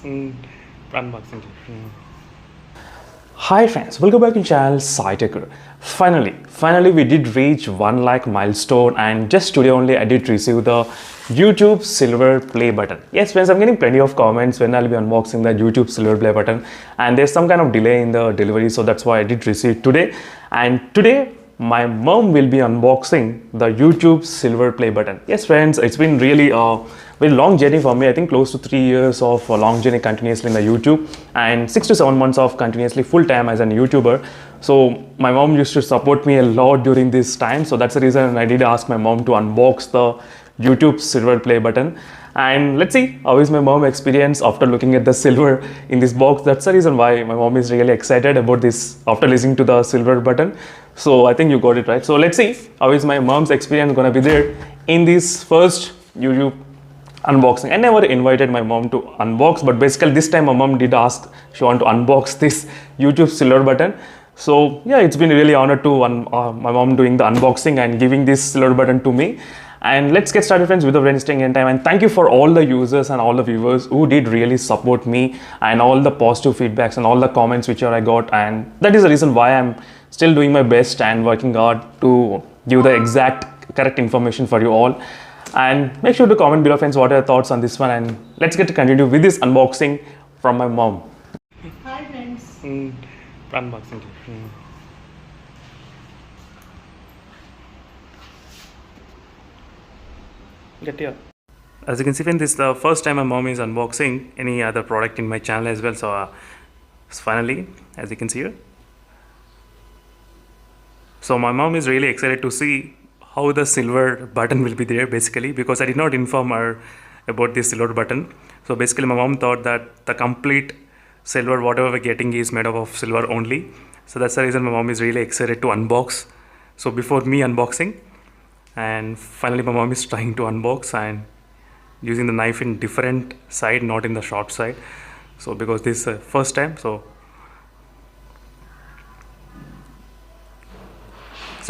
Mm, unboxing. Hi friends, welcome back to channel SciTech. Finally we did reach 1 lakh milestone, and just today only I did receive the YouTube silver play button. Yes friends, I'm getting plenty of comments when I'll be unboxing the YouTube silver play button, and there's some kind of delay in the delivery, so that's why I did receive it today. And today my mom will be unboxing the YouTube silver play button. Yes friends, it's been really a very long journey for me. I think close to 3 years of a long journey continuously in the YouTube, and 6 to 7 months of continuously full time as a YouTuber. So my mom used to support me a lot during this time, so that's the reason I did ask my mom to unbox the YouTube silver play button. And let's see how is my mom experience after looking at the silver in this box. That's the reason why my mom is really excited about this after listening to the silver button. So I think you got it right. So let's see how is my mom's experience gonna be there in this first YouTube unboxing. I never invited my mom to unbox, but basically this time my mom did ask she want to unbox this YouTube silver button. So yeah, it's been really honored to my mom doing the unboxing and giving this silver button to me. And let's get started friends without wasting any time. And thank you for all the users and all the viewers who did really support me, and all the positive feedbacks and all the comments which I got. And that is the reason why I'm still doing my best and working hard to give the exact correct information for you all. And make sure to comment below friends what are your thoughts on this one, and let's get to continue with this unboxing from my mom. Hi friends. Unboxing. Get here. As you can see, friends, this is the first time my mom is unboxing any other product in my channel as well. So finally, as you can see here. So my mom is really excited to see how the silver button will be there, basically, because I did not inform her about this silver button. So basically my mom thought that the complete silver whatever we're getting is made up of silver only. So that's the reason my mom is really excited to unbox. So before me unboxing, and finally my mom is trying to unbox and using the knife in different side, not in the sharp side. So because this is first time, so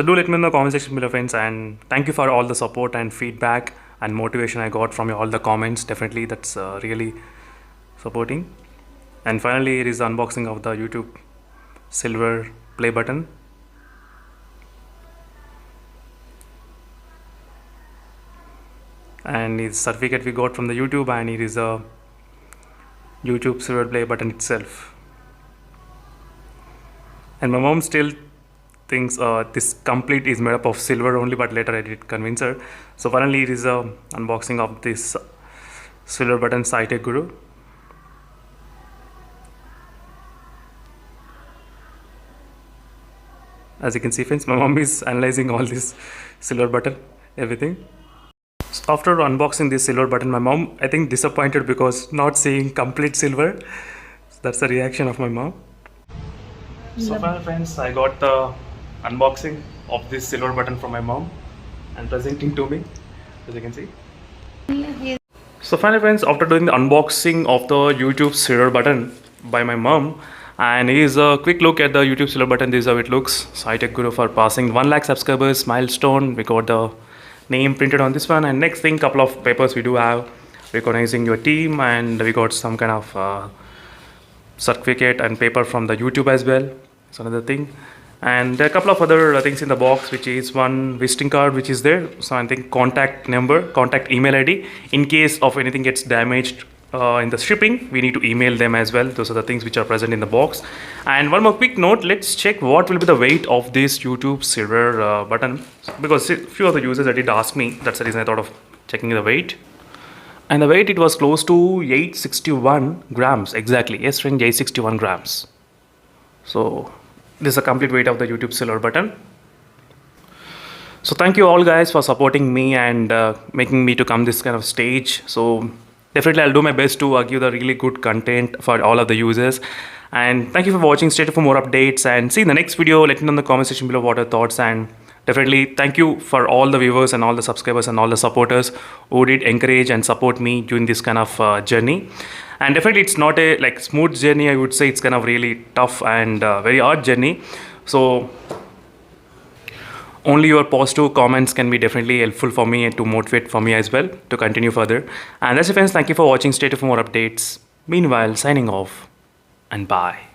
do let me know in the comment section below friends, and thank you for all the support and feedback and motivation I got from all the comments. Definitely that's really supporting. And finally it is the unboxing of the YouTube silver play button. And it's certificate we got from the YouTube, and it is a YouTube silver play button itself. And my mom still thinks this complete is made up of silver only, but later I did convince her. So finally it is a unboxing of this silver button SciTech Guru. As you can see friends, my mom is analyzing all this silver button, everything. So after unboxing this silver button, my mom I think disappointed because not seeing complete silver. So that's the reaction of my mom. So finally friends, I got the unboxing of this silver button from my mom and presenting to me, as you can see. So finally friends, after doing the unboxing of the YouTube silver button by my mom, and here's a quick look at the YouTube silver button. This is how it looks. SciTech Guru for passing 1 lakh subscribers milestone. We got the name printed on this one, and next thing, couple of papers we do have recognizing your team, and we got some kind of certificate and paper from the YouTube as well. It's another thing. And there are a couple of other things in the box, which is one visiting card which is there. So I think contact number, contact email ID. In case of anything gets damaged in the shipping, we need to email them as well. Those are the things which are present in the box. And one more quick note, let's check what will be the weight of this YouTube silver button, because a few of the users did ask me. That's the reason I thought of checking the weight. And the weight, it was close to 861 grams exactly. Yes friend, 861 grams. So this is a complete weight of the YouTube silver button. So thank you all guys for supporting me and making me to come this kind of stage. So definitely I'll do my best to give the really good content for all of the users. And thank you for watching. Stay tuned for more updates, and see you in the next video. Let me know in the comment section below what are your thoughts. And definitely thank you for all the viewers and all the subscribers and all the supporters who did encourage and support me during this kind of journey. And definitely it's not a like smooth journey, I would say. It's kind of really tough and very hard journey. So only your positive comments can be definitely helpful for me and to motivate for me as well to continue further. And that's it friends, thank you for watching. Stay tuned for more updates. Meanwhile, signing off and bye.